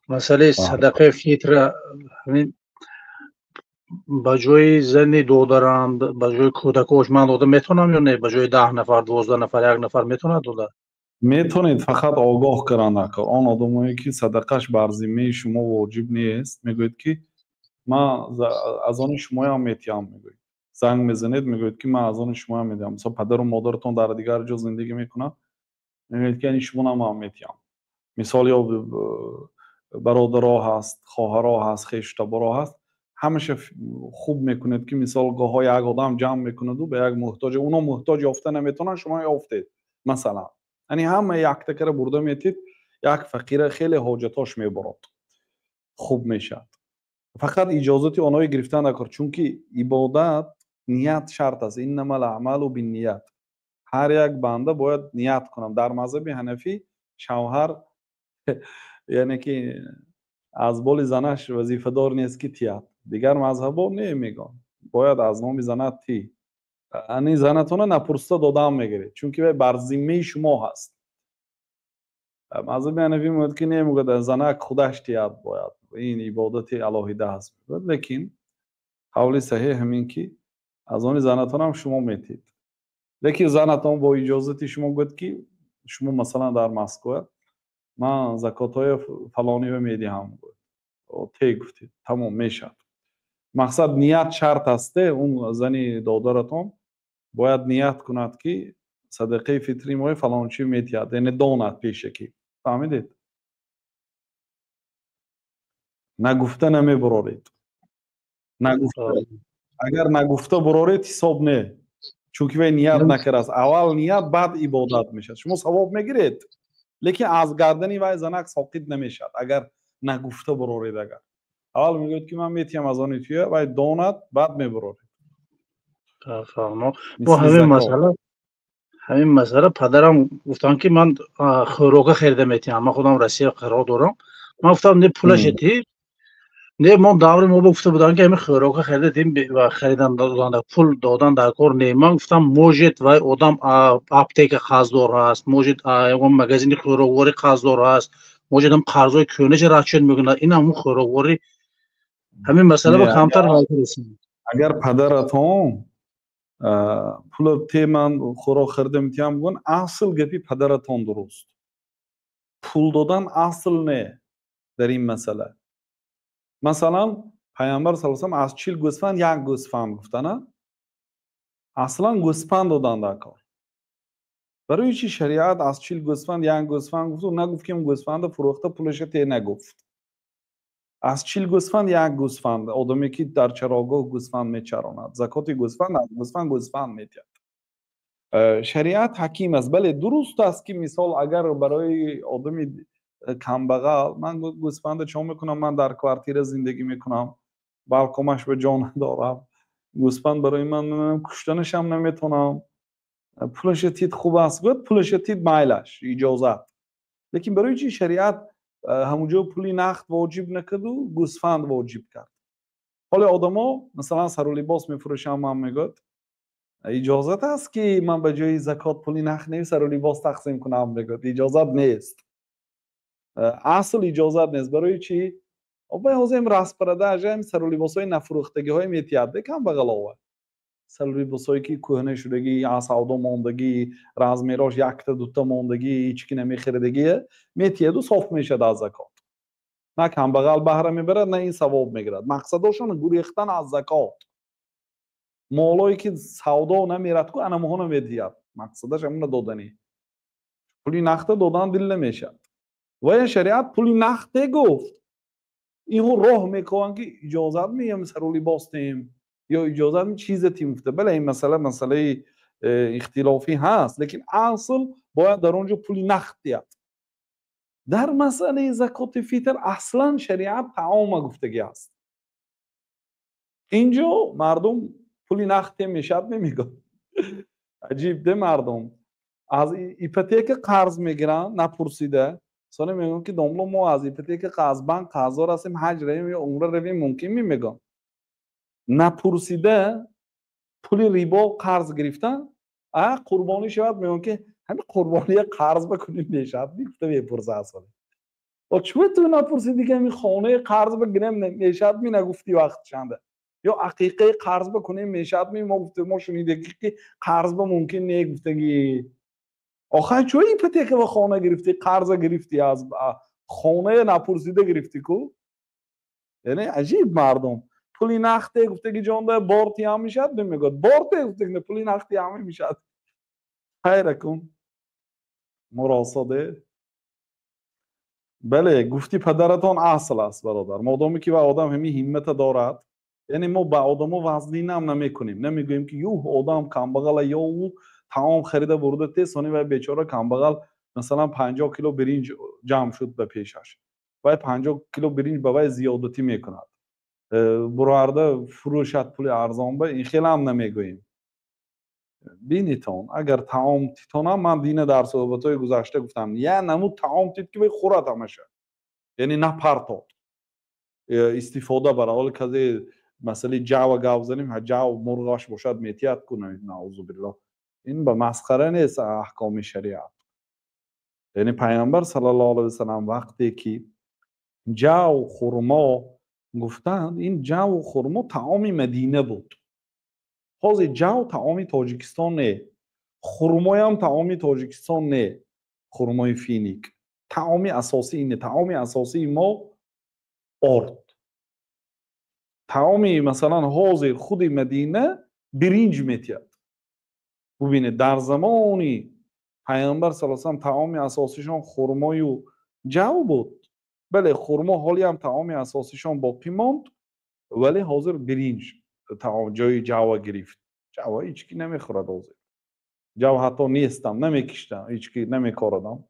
مسئله صدقه فیتر همین به جای زنی دو دارم به جای کودکوش من داده میتونم یا نه به جای 10 نفر 12 نفر یک نفر میتونه داده میتونید فقط آگاه کردن نکن آن آدمایی که صدقش بر ذمه شما واجب نیست میگوید که ما از آن شما هم میتیم میگوید زنگ میزنید میگوید که من از آن شما هم میدم مثلا پدر و مادرتون در دیگر جا زندگی میکنن میگوید که این شما هم میتیم مثال یا برادرها هست خواهرها هست خیشتبارا هست همشه خوب میکنید که مثال گاه های یک آدم جمع میکند و به یک محتاج اونا محتاج یافته نمیتونن شما یافتید مثلا یعنی همه یک تکره برده میتید یک فقیر خیلی حاجتاش میبرد خوب میشد فقط اجازت آنها گرفتن نکن چون که عبادت نیت شرط است انما الاعمال بالنیات هر یک بنده باید نیت کنم در مذهب حنفی شوهر یعنی که از بال زنش وظیفه دار نیست که تیاد دیگر مذهبا نمیگن باید از نام زنت تی یعنی زنتون نپرسته دادم میگیرید چون که بر ذمه شما هست مذهب حنفی میگه که نمیگه زنک خودش تیاد باید این عبادت الهیده هست لیکن قول صحیح همین که از آن زنتون هم شما میتید لیکن زنتون با اجازت شما گفت که شما مثلا در مسکو من زکات های فلانی رو میدهم تی گفتید تمام میشد مقصد نیت شرط هسته اون زنی دادرتون باید نیت کند که صدقه فطری مای فلان چی میتید یعنی داند پیشه کی فهمیدید نگفته نمیبرارید نگفته اگر نگفته برارید حساب نه چون که نیت نکرده است اول نیت بعد عبادت میشه شما ثواب میگیرید لیکن از گردنی وای زنک ساقط نمیشد اگر نگفته برارید اگر اول میگوید که من میتیم از آن توی و داند بعد میبرارید فهمم با مثل زکات همین مسئله پدرم گفتن که من خوراک خریده میتونم من خودم رسید قرار دارم من گفتم نه پولش تی نه ما دور ما گفته بودن که همین خوراک خریده تیم و خریدن دادن پول دادن در کار نه من گفتم موجت و آدم اپتیک قرضدار هست موجت اون مغازین خوراکواری قرضدار هست موجت هم قرضای کونج رچن میکنه این هم خوراکواری همین مسئله با کمتر حل رسید اگر پدرتون پول تی من خوراک خریده میتونم بگن اصل گپی پدرتون درست پول دادن اصل نه در این مسئله مثلا پیامبر صلی الله علیه و آله از 40 گوسفند یک گوسفند گفتن اصلا گوسفند دادن در کار برای چی شریعت از 40 گوسفند یک گوسفند گفت و نگفت که اون گوسفند فروخته پولش تی نگفت از 40 گوسفند یک گوسفند آدمی که در چراگاه گوسفند میچراند زکات گوسفند از گوسفند میتید شریعت حکیم است بله درست است که مثال اگر برای آدمی کمبغل من گوسفند چون میکنم من در کوارتیر زندگی میکنم بالکمش به جان دارم گوسفند برای من کشتنش هم نمیتونم پولش تید خوب است گفت پولش تید مایلش اجازت لیکن برای چی شریعت همونجا پولی نقد واجب نکرد و گوسفند واجب کرد حالا آدما مثلا سر و لباس میفروشم هم میگفت اجازت است که من به جای زکات پولی نقد نمی سر و لباس تقسیم کنم میگفت اجازت نیست اصل اجازت نیست برای چی به حوزه راست پرده اجام سر و لباس های نفروختگی های میتیاد کم بغل آور سر و لباس هایی که کهنه شدگی یا سودا ماندگی راز میراش یک تا دو تا ماندگی هیچ کی نمیخریدگی میتیاد و صاف میشه از زکات نه کم بغل بهره میبرد نه این ثواب میگیرد مقصدشون گریختن از زکات مالایی که سودا نمیرد کو انا مهون میدیاد مقصدش همون دادنی پولی نقد دادن دل نمیشه و شریعت پولی نقد گفت اینو راه میکنن که اجازت میگم سر و لباس تیم یا اجازت می چیز تیم گفته بله این مسئله اختلافی هست لیکن اصل باید در اونجا پولی نقد دیاد در مسئله زکات فطر اصلا شریعت تعام گفتگی است اینجا مردم پولی نقد میشد نمیگن عجیب ده مردم از ایپوتک قرض میگیرن نپرسیده سال میگن که داملا ما از ایپوتک قرض بانک قرضدار هستیم حج رویم یا عمره رویم ممکن میگن نپرسیده پول ریبا قرض گرفتن قربانی شود میگن که همین قربانی قرض بکنیم میشد میگفته بپرسه اصلا چوه تو نپرسیدی که این خانه قرض بگیرم میشد می نگفتی وقت چنده یا عقیقه قرض بکنیم میشد می ما گفته ما شنیدگی که قرض با ممکن نه گفتگی آخه چوه این پتی که با خانه گرفتی قرض گرفتی از خانه نپرسیده گرفتی کو یعنی عجیب مردم پولی نخته گفتگی جان ده بارتی هم میشد نمیگد بارتی گفتگی پولی نختی هم میشد خیره کن مراسده بله گفتی پدرتان اصل است برادر مادامی که به آدم همین همت دارد یعنی ما به آدم وزنی هم نمیکنیم نمیگوییم که یوه آدم کمبغل یا او تمام خریده برده تیسانی و بیچاره کمبغل مثلا 50 کیلو برنج جمع شد به پیشش و 50 کیلو برنج به وای زیادتی میکند برآورده فروشت پول ارزان به این خیلی هم نمیگوییم بینیتون اگر تعام تیتونا من دینه در صحبت‌های گذشته گفتم یا نمود تعام تیت که بخورد همشه یعنی نه پرتات استفاده برای حال که مسئله جو گاو زنیم جو مرغاش باشد میتیت کنه نعوذ بالله این به مسخره نیست احکام شریعت یعنی پیامبر صلی الله علیه و سلم وقتی که جو خرما گفتند این جو خرما طعام مدینه بود حاضر جو طعام تاجیکستان نه خرمای هم طعام تاجیکستان نه خرمای فینیک طعام اساسی اینه طعام اساسی ما آرد طعام مثلا حاضر خود مدینه برنج میتید ببینید در زمانی پیامبر صلی الله علیه و طعام اساسیشان خرمای و جو بود بله خرما حالی هم طعام اساسیشان باقی ماند ولی حاضر برنج طعام جای جو گرفت جو هیچ کی نمیخورد حاضر جو حتی نیستم نمیکشتم هیچ کی نمیکاردم